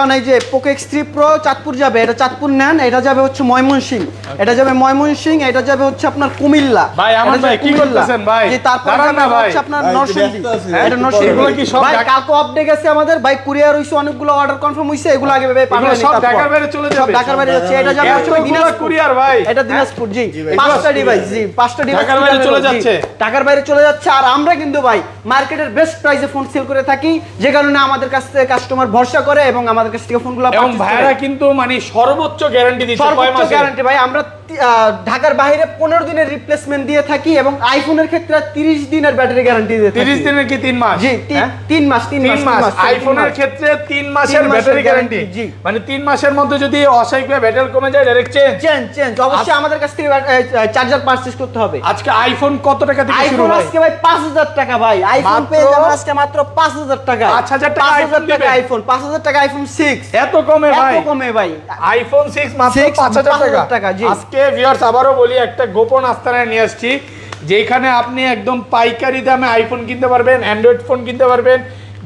কারণ এই যে পোকো X3 Pro চাঁদপুর যাবে, এটা চাঁদপুর নেন, এটা যাবে হচ্ছে ময়মনসিংহ, এটা যাবে ময়মনসিংহ, এটা যাবে হচ্ছে আপনার কুমিল্লা। ভাই আমার ভাই কি করতেছেন ভাই? জি, তারপর না ভাই হচ্ছে আপনার নরসিংদী। এটা নরসিংদী। এগুলো কি সব ভাই কালকে আপডেট গেছে আমাদের, ভাই কুরিয়ার হইছে, অনেকগুলো অর্ডার কনফার্ম হইছে, এগুলো আগে ভাই পাঠানো সব ঢাকার বাইরে চলে যাবে? ঢাকার বাইরে যাচ্ছে। এটা যাবে হচ্ছে দিনাজপুর কুরিয়ার ভাই। এটা দিনাজপুর। জি, 5টা ডিভাইস। জি, 5টা ডিভাইস ঢাকার বাইরে চলে যাচ্ছে। ঢাকার বাইরে চলে যাচ্ছে। আর আমরা কিন্তু ভাই মার্কেটের বেস্ট প্রাইসে ফোন সেল করে থাকি, যে কারণে আমাদের কাছ থেকে কাস্টমার ভরসা করে এবং আমাদের কাছ থেকে ফোনগুলো এবং ভাইরা কিন্তু মানে সর্বোচ্চ গ্যারান্টি দিচ্ছে। সর্বোচ্চ গ্যারান্টি ভাই। আমরা ঢাকার বাইরে 15 দিনের রিপ্লেসমেন্ট দিয়ে থাকি এবং আইফোনের ক্ষেত্রে 30 দিনের ব্যাটারি গ্যারান্টি দিয়ে থাকি। 30 দিনের কি 3 মাস? জি, 3 মাস। আইফোনের ক্ষেত্রে 3 মাসের ব্যাটারি গ্যারান্টি। জি, মানে 3 মাসের মধ্যে যদি অস্বাভাবিক ব্যাটারি কমে যায় ডাইরেক্ট চেঞ্জ। অবশ্যই আমাদের কাছ থেকে চার্জার পারচেজ করতে হবে। আজকে আইফোন কত টাকা থেকে শুরু আইফোন ভাই? আজকে ভাই 5000 টাকা ভাই। আইফোন পেয়ে যাবেন আজকে মাত্র 5000 টাকা। 5000 টাকা আইফোন 5000 টাকা আইফোন 6। এত কমে ভাই? এত কমে ভাই। আইফোন 6 মাত্র 5000 টাকা। জি। আজকে ভিউয়ার্স আবারও বলি, একটা গোপন আস্তানায় নিয়ে আসছি, যেখানে আপনি একদম পাইকারি দামে আইফোন কিনতে পারবেন, অ্যান্ড্রয়েড ফোন কিনতে পারবেন,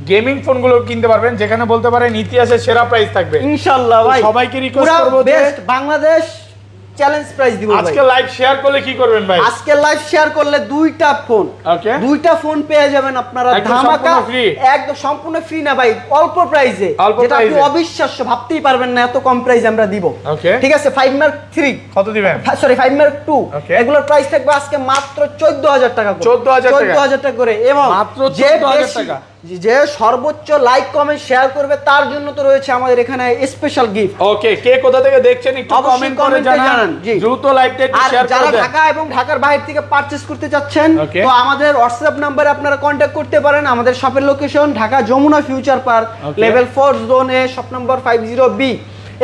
গেমিং ফোনগুলো কিনতে পারবেন, যেখানে বলতে পারেন ইতিহাসের সেরা প্রাইস থাকবে ইনশাআল্লাহ ভাই। সবাইকে রিকোয়েস্ট করব যে বেস্ট বাংলাদেশ চ্যালেঞ্জ প্রাইস দিব ভাই। আজকে লাইভ শেয়ার করলে কি করবেন ভাই? আজকে লাইভ শেয়ার করলে দুইটা ফোন, ওকে, দুইটা ফোন পেয়ে যাবেন আপনারা ধামাকা, একদম সম্পূর্ণ ফ্রি না ভাই, অল্প প্রাইসে, যেটা আপনি অবিশ্বাস্য ভাবতেই পারবেন না এত কম প্রাইসে আমরা দিব। ওকে, ঠিক আছে। 5 মার্ক 3 কত দিবেন? সরি 5 মার্ক 2 এগুলোর প্রাইস থাকবে আজকে মাত্র 14000 টাকা করে। 14000 টাকা করে। এবং মাত্র 14000 টাকা। যে সর্বোচ্চ লাইক কমেন্ট শেয়ার করবে তার জন্য তো রয়েছে আমাদের এখানে স্পেশাল গিফট। ওকে, কে কোথা থেকে দেখছেন একটু কমেন্ট করে জানান। দ্রুত লাইভটা একটু শেয়ার করে দেন। যারা ঢাকা এবং ঢাকার বাইরে থেকে পারচেজ করতে চাচ্ছেন তো আমাদের WhatsApp নম্বরে আপনারা কন্টাক্ট করতে পারেন। আমাদের শপের location Dhaka Jamuna future park, level 4 zone A, shop number 50B।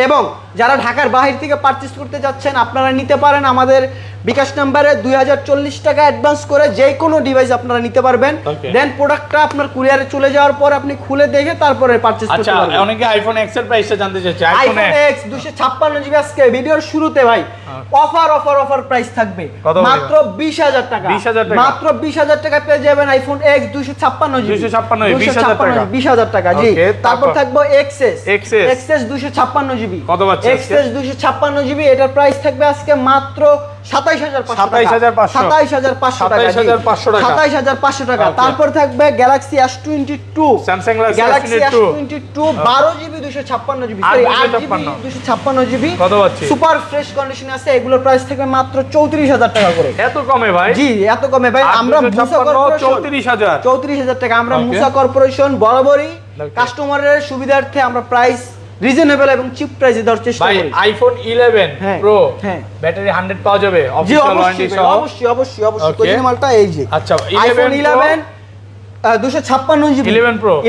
এবং যারা ঢাকার বাইরে থেকে পারচেজ করতে যাচ্ছেন আপনারা নিতে পারেন আমাদের বিকাশ নম্বরে 2040 টাকা অ্যাডভান্স করে যে কোনো ডিভাইস আপনারা নিতে পারবেন। দেন প্রোডাক্টটা আপনার কুরিয়ারে চলে যাওয়ার পর আপনি খুলে দেখে তারপরে পারচেজ করতে পারবেন। আচ্ছা, অনেকে আইফোন X এর প্রাইসটা জানতে চাইছে। আইফোন X 256GB আজকে ভিডিওর শুরুতে ভাই অফার প্রাইস থাকবে মাত্র 20000 টাকা। মাত্র 20000 টাকা পেয়ে যাবেন আইফোন X 256 টাকা। জি। তারপর থাকবে XS 256GB। কত পাচ্ছেন? XS 256GB এটার প্রাইস থাকবে আজকে মাত্র 27500 টাকা। তারপর থাকবে Galaxy S22, Samsung Galaxy S22 12GB 256GB, sorry 8GB 256GB। কত পাচ্ছেন? সুপার ফ্রেশ কন্ডিশনে আছে, এগুলোর প্রাইস থাকবে মাত্র 34000 টাকা করে। এত কমে ভাই? জি, এত কমে ভাই। আমরা মুসা কর্পোরেশন 34000 টাকা। আমরা মুসা কর্পোরেশন বরাবরই কাস্টমারের সুবিধার্থে আমরা প্রাইস রিজনেবল এবং চিপ প্রাইসে দেওয়ার চেষ্টা করি। ভাই আইফোন 11 প্রো ব্যাটারি 100 পাওয়া যাবে অফিশিয়াল ওয়ারেন্টি সহ? অবশ্যই কোন মালটা এই যে। আচ্ছা, iPhone 11 256GB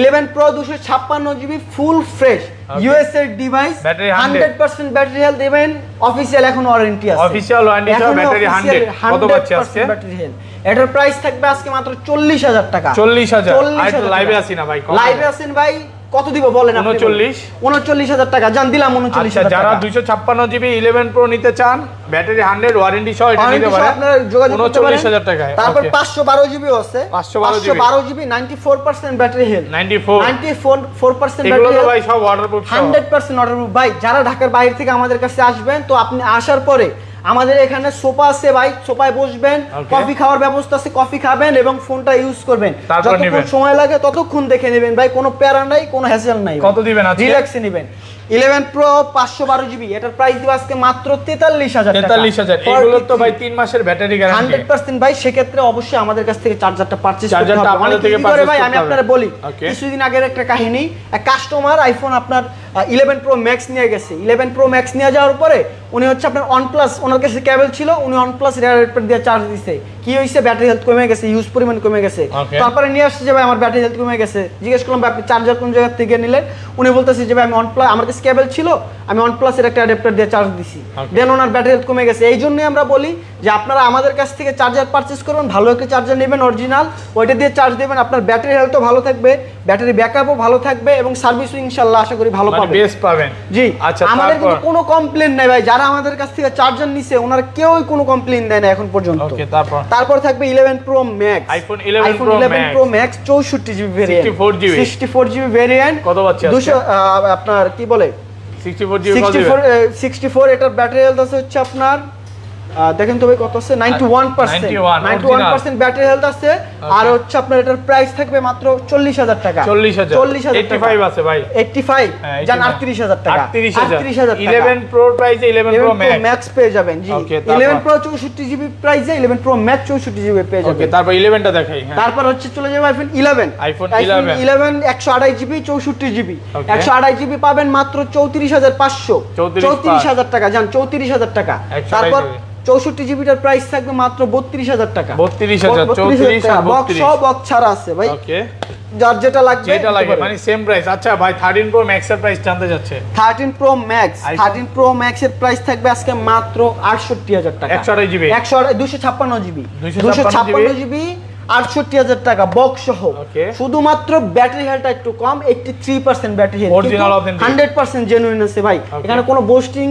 11 Pro 256GB full fresh US এর ডিভাইস, 100% ব্যাটারি হেলথ দিবেন, অফিশিয়াল এখন ওয়ারেন্টি আছে, অফিশিয়াল ওয়ারেন্টি সহ ব্যাটারি 100। কত পাচ্ছেন আজকে? ব্যাটারি হেলথ এটার প্রাইস থাকবে আজকে মাত্র 40000 টাকা। 40000? আজ লাইভে আসি না ভাই? লাইভে আসেন ভাই, কত দিব বলেন আপনি? 39000 টাকা জান দিলাম। 39000 টাকা। যারা 256GB 11 প্রো নিতে চান ব্যাটারি 100 ওয়ারেন্টি সহ এটা নিতে পারেন, আপনারা যোগাযোগ করতে পারেন। 39000 টাকা। তারপর 512GB আছে, 512GB 94% battery health, 94% battery health, ভাই সব ওয়াটারপ্রুফ, 100% ওয়াটারপ্রুফ। ভাই যারা ঢাকার বাইরে থেকে আমাদের কাছে আসবেন তো আপনি আসার পরে আমাদের এখানে সোফা আছে ভাই, সোফায় বসবেন, কফি খাওয়ার ব্যবস্থা আছে, কফি খাবেন এবং ফোনটা ইউজ করবেন, যতক্ষণ সময় লাগে ততক্ষণ দেখে নেবেন ভাই, কোনো প্যারা নাই, কোনো হ্যাসেল নাই। কত দিবেন আজকে? রিল্যাক্সে নেবেন। 11 প্রো 512GB এটার প্রাইস দিব আজকে মাত্র 43000 টাকা। 43000। এগুলো তো ভাই 3 মাসের ব্যাটারি গ্যারান্টি 100% ভাই। সেক্ষেত্রে অবশ্যই আমাদের কাছ থেকে চার্জারটা পারচেজ করতে হবে। চার্জারটা আমাদের থেকে পারচেজ ভাই করতে আমি হবে। আপনাদের বলি, কিছুদিন আগের একটা কাহিনী, এক কাস্টমার আইফোন আপনার 11 প্রো ম্যাক্স নিয়ে গেছে। 11 প্রো ম্যাক্স নিয়ে যাওয়ার পরে উনি হচ্ছে আপনার OnePlus, ওনার কাছে কেবল ছিল, উনি OnePlus রেয়ার দিয়ে চার্জ দিছে, কি হইছে ব্যাটারি হেলথ কমে গেছে, ইউজ পরিমাণ কমে গেছে। তারপরে নিয়ে আসছে যে ভাই আমার ব্যাটারি হেলথ কমে গেছে। জিজ্ঞেস করলাম আপনি চার্জার কোন জায়গা থেকে নিলেন? উনি বলতেছে যে ভাই আমি OnePlus, আমার কাছে কেবল ছিল, আমি OnePlus এর একটা অ্যাডাপ্টার দিয়ে চার্জ দিছি, দেন ওনার ব্যাটারি হেলথ কমে গেছে। এই জন্যই আমরা বলি যে আপনারা আমাদের কাছ থেকে চার্জার পারচেজ করুন, ভালো একটা চার্জার নেবেন অরিজিনাল, ওইটা দিয়ে চার্জ দেবেন, আপনার ব্যাটারি হেলথও ভালো থাকবে, ব্যাটারি ব্যাকআপও ভালো থাকবে এবং সার্ভিসও ইনশাআল্লাহ আশা করি ভালো পাবেন। পাবেন বেস্ট পাবেন। জি আচ্ছা, আমাদের তারপর? কিন্তু কোনো কমপ্লেন নাই ভাই, যারা আমাদের কাছ থেকে চার্জার নিছে ওনারা কেউই কোনো কমপ্লেন দেয় না এখন পর্যন্ত। ওকে, তারপর তারপর থাকবে 11 pro max, iPhone 11 Pro pro max 64 GB variant, 64 GB variant. কত পাচ্ছি আজকে? 200 আপনার কি বলে 64 জিবি কত দিবেন? 64 এটার ব্যাটারি হেলথ আছে হচ্ছে আপনার দেখেন তো ভাই কত আছে 91%, 91% ব্যাটারি হেলথ আছে। আর হচ্ছে আপনার এটার প্রাইস থাকবে মাত্র 40,000 টাকা। 40,000 85 আছে ভাই, 85 জান 38,000 টাকা, 38,000 11 প্রো প্রাইসে 11 প্রো ম্যাক্স পেয়ে যাবেন। জি Okay, তারপর? 11 প্রো 64 জিবি প্রাইসে 11 প্রো ম্যাক্স 64 জিবি পেয়ে যাবেন। ওকে, তারপর 11টা দেখাই। হ্যাঁ, তারপর হচ্ছে চলে যাবে iPhone 11, iPhone 11 128 GB 64 GB, Okay. 128 GB পাবেন মাত্র 34,500, 34,000 টাকা জান, 34,000 টাকা। 128 তারপর জিবি। 64 জিবিটার প্রাইস থাকবে মাত্র 32,000 টাকা। 32,000, 34 আর বক্স 32 সহ বক্স ছাড়া আছে ভাই, ওকে, যার যেটা লাগবে যেটা লাগে মানে সেম প্রাইস। আচ্ছা ভাই 13 প্রো ম্যাক্স এর প্রাইস জানতে যাচ্ছে। 13 pro max, iPhone? 13 pro max এর প্রাইস থাকবে আজকে মাত্র 68,000 টাকা, 128 জিবি 256 জিবি, 256 জিবি 68,000 টাকা বক্স সহ। Okay. শুধুমাত্র ব্যাটারি হেলথটা একটু কম, 83% battery health, Original authentic। 100% genuine আছে ভাই, এখানে কোনো বোস্টিং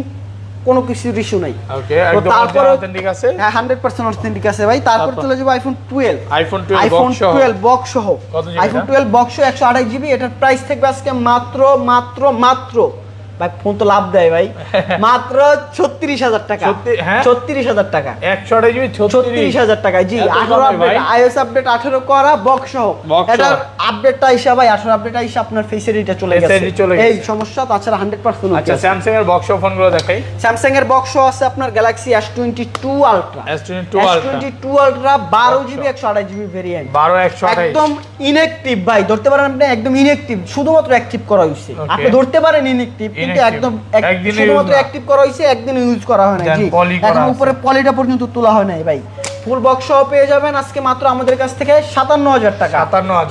কোনো কিছু ইস্যু নাই। ওকে, একদম তারপর অথেন্টিক আছে। হ্যাঁ 100% অথেন্টিক আছে ভাই। তারপর চলে যাবে আইফোন 12, আইফোন 12 আইফোন বক্স সহ 12 বক্স সহ, কত জিবি আইফোন এটা? 12 বক্স সহ 128 জিবি। এটার প্রাইস থাকবে আজকে মাত্র ভাই ফোন তো লাভ দেয় ভাই, মাত্র 36,000 টাকা। সত্যি? হ্যাঁ? 36,000 টাকা, 128 জিবি 36,000 টাকা। জি এত 18 কমে আপডেট, ভাই? iOS আপডেট 18 করা বক্স সহ। Box সহ। এটার আপডেটটা আইসা ভাই 18 আপডেট আইসা আপনার ফেসের এটা চলে Face গেছে, ID চলে গেছে। এই সমস্যা। তাছাড়া 100% আচ্ছা, স্যামসাং এর বক্স ফোনগুলো দেখাই। স্যামসাং এর বক্স আছে আপনার Galaxy S22 ultra, S22 Ultra, S22 ultra 12 GB 128 GB variant, 12 128 একদম ইনঅ্যাক্টিভ ভাই, ধরতে পারেন আপনি একদম ইনঅ্যাক্টিভ, শুধুমাত্র অ্যাক্টিভ করা হইছে। Okay. আপনি ধরতে পারেন ইনঅ্যাক্টিভ, কিন্তু Inactive, একদম একদিনে শুধুমাত্র use না। অ্যাক্টিভ করা হইছে, একদিন ইউজ করা হয় না। দেন জি poly করা এখন আছে। উপরে পলিটা পর্যন্ত তোলা হয় নাই ভাই। ফুল বক্স সহ পেয়ে যাবেন আজকে মাত্র আমাদের কাছ থেকে 57,000 টাকা,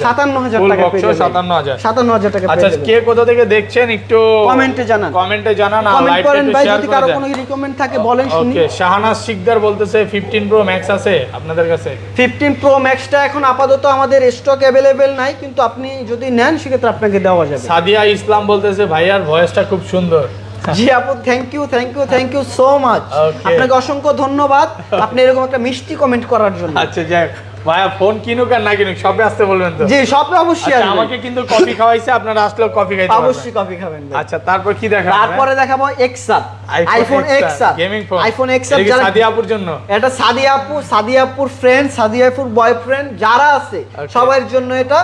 57,000 টাকা বক্স পেয়ে যাবেন, 57,000 57,000 টাকা আচ্ছা, পেয়ে যাবেন। কে কোথা থেকে দেখছেন একটু কমেন্টে জানান, কমেন্টে জানান আর কমেন্ট লাইভটা করেন একটু ভাই, শেয়ার যদি করে কারো দেন। কোনো রিকমেন্ড থাকে বলেন শুনি। ওকে, শাহানাজ শিকদার বলতেছে 15 প্রো ম্যাক্স আছে আপনাদের কাছে? 15 প্রো ম্যাক্সটা এখন আপাতত আমাদের স্টক অ্যাভেলেবেল নাই, কিন্তু আপনি যদি নেন সেক্ষেত্রে আপনাকে দেওয়া যাবে। সাদিয়া ইসলাম বলতেছে ভাইয়ার ভয়েসটা খুব সুন্দর। জি আপু, thank you so much, Okay. আপনাকে অসংখ্য ধন্যবাদ আপনি এরকম একটা মিষ্টি কমেন্ট করার জন্য। আচ্ছা, যাই হোক, ভাইয়া ফোন কিনুক আর না কিনুক সবে আসতে বলবেন তো? জি সবে অবশ্যই আচ্ছা, আসবেন। আমাকে কিন্তু কফি খাওয়াইছে, আপনারা আসলেও কফি খাইতে পারবেন। অবশ্যই কফি খাবেন ভাই। আচ্ছা, তারপর কি দেখাবেন? তারপরে দেখাবো XR, iPhone XR, gaming phone, iPhone XR. এটা কি যারা সাদিয়া আপুর জন্য? এটা সাদিয়া আপুর ফ্রেন্ড, সাদিয়া আপুর বয়ফ্রেন্ড যারা আছে Okay. সবার জন্য এটা।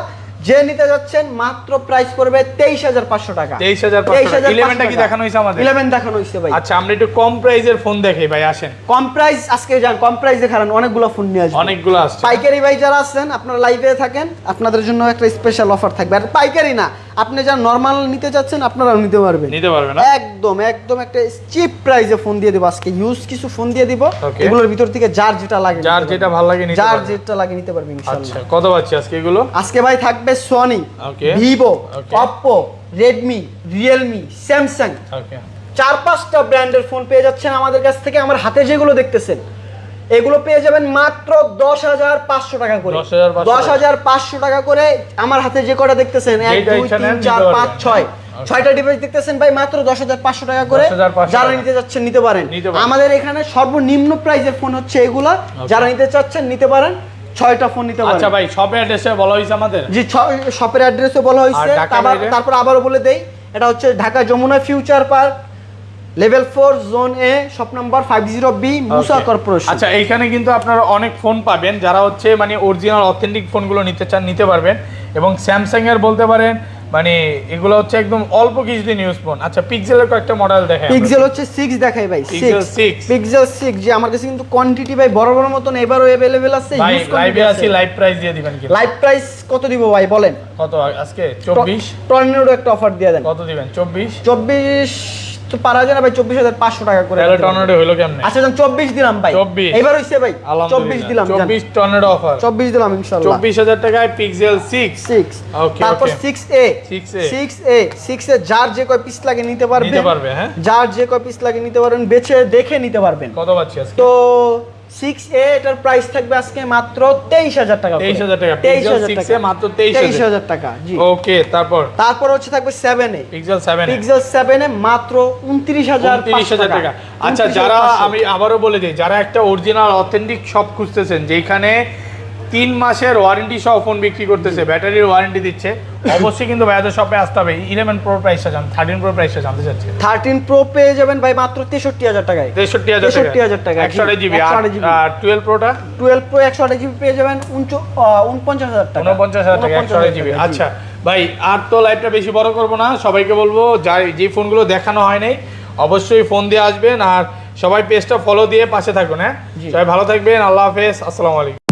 যে নিতে যাচ্ছেন মাত্র প্রাইস পড়বে 23,500 টাকা। 23,500 11টা কি দেখানো হয়েছে আমাদের? 11 দেখানো হয়েছে ভাই। আচ্ছা, আমরা একটু কম প্রাইজের ফোন দেখাই ভাই, আসেন। কম প্রাইস আজকে যান, কম প্রাইস দেখান, অনেকগুলো ফোন নিয়ে আসবেন। অনেকগুলো আসছে। পাইকারি ভাই যারা আছেন আপনারা লাইভে থাকেন, আপনাদের জন্য একটা স্পেশাল অফার থাকবে। আর পাইকারি না, আপনি যারা নরমাল নিতে চাচ্ছেন আপনারাও নিতে পারবেন, নিতে পারবে না? একদম একটা চিপ প্রাইসে ফোন দিয়ে দেব আজকে, ইউজ কিছু ফোন দিয়ে দিব। Okay. এগুলোর ভিতর থেকে যার যেটা লাগে যার যেটা ভালো লাগে নিতে যার পারবে। যেটা লাগে নিতে পারবেন ইনশাআল্লাহ। আচ্ছা, কত পাচ্ছি আজকে এগুলো? আজকে ভাই থাকবে Sony, Okay. Vivo, Okay. Oppo, Redmi, Realme, Samsung, okay, 4-5টা ব্র্যান্ডের ফোন পেয়ে যাচ্ছেন আমাদের কাছ থেকে। আমার হাতে যেগুলো দেখতেছেন এগুলো পেয়ে যাবেন মাত্র 10,500 টাকা করে, 10,500 10,500 টাকা করে। আমার হাতে যে কটা দেখতেছেন 1 যেটা 2 ইচ্ছা 3 নেন 4 নিতে 5 পারবেন। 6 ছয়টা ডিভাইস দেখতেছেন ভাই মাত্র 10,500 টাকা করে। 10,500 যারা টাকা। নিতে যাচ্ছেন নিতে পারেন। নিতে পারেন। আমাদের এখানে সর্বনিম্ন প্রাইসের ফোন হচ্ছে এগুলা, যারা নিতে চাচ্ছেন নিতে পারেন, 6টা ফোন নিতে পারেন। আচ্ছা ভাই, শপের অ্যাড্রেসে বলা হয়েছে আমাদের? জি শপের অ্যাড্রেসও বলা হয়েছে। আর ঢাকা বাইরে? তারপর আবারও বলে দেই, এটা হচ্ছে Dhaka Jamuna future park, level 4 zone A, shop number 50B, Musa Okay. Corporation. আচ্ছা, এইখানে কিন্তু আপনারা অনেক ফোন পাবেন, যারা হচ্ছে মানে অরিজিনাল অথেন্টিক ফোনগুলো নিতে চান নিতে পারবেন। এবং স্যামসাং এর বলতে পারেন মানে এগুলো হচ্ছে একদম অল্প কিছুদিন ইউজ ফোন। আচ্ছা, পিক্সেলের কয়েকটা মডেল দেখাই। পিক্সেল হচ্ছে 6 দেখাই ভাই, Pixel 6 পিক্সেল 6। যে আমার কাছে কিন্তু কোয়ান্টিটি ভাই বড় বড় মতন এবারও अवेलेबल আছে, ভাই ইউজ লাইভে আসি, লাইভ প্রাইস দিয়ে দিবেন কি? লাইভ প্রাইস কত দিব ভাই বলেন? কত আজকে? 24? টর্নেডো একটা অফার দিয়ে দেন। কত দিবেন? 24? 24 তো পারা যায় না ভাই, 24,500 টাকা করে। তাহলে টর্নেডো হলো কেমনে? আচ্ছা যান 24 দিলাম ভাই, 24 এবার হইছে ভাই, 24 দিলাম, 24 টর্নেডো অফার, 24 দিলাম ইনশাআল্লাহ। 24,000 টাকায় পিক্সেল 6। 6 ওকে, তারপর ওকে। 6A 6A 6A যার যে কয় পিস লাগে নিতে পারবেন, নিতে পারবে, হ্যাঁ। যার যে কয় পিস লাগে নিতে পারবেন, বেছে দেখে নিতে পারবেন। কত পাচ্ছি আজকে? তো 6a এটার প্রাইস থাকবে আজকে মাত্র 23000 টাকা 23000 টাকা পিক্সেল 6 এ মাত্র 23000 টাকা জি। ওকে, তারপর হচ্ছে থাকবে 7a পিক্সেল 7 পিক্সেল 7a মাত্র 29000 টাকা। আচ্ছা, যারা 29,500 আমি আবারও বলে দিই, যারা একটা অরিজিনাল অথেন্টিক শপ খুঁজতেছেন যেখানে 3 মাসের ওয়ারেন্টি সহ ফোন বিক্রি করতেছে, ব্যাটারির ওয়ারেন্টি দিচ্ছে, অবশ্যই কিন্তু ভাইয়াদের শপে আসতে হবে। 11 প্রো প্রাইসটা জান, 13 প্রো প্রাইসটা জানতে চাচ্ছি। 13 প্রো পেয়ে যাবেন ভাই মাত্র 63000 টাকায়। 63000 টাকা 128 জিবি। আর 12 প্রোটা 12 প্রো 128 জিবি পেয়ে যাবেন 49000 টাকা। 49000 টাকা 128 জিবি। আচ্ছা ভাই, আর তো লাইভটা বেশি বড় করব না, সবাইকে বলবো যে ফোনগুলো দেখানো হয় নাই অবশ্যই ফোন দিয়ে আসবেন, আর সবাই পেজটা ফলো দিয়ে পাশে থাকুন। হ্যাঁ, সবাই ভালো থাকবেন, আল্লাহ হাফেজ, আসসালামু আলাইকুম।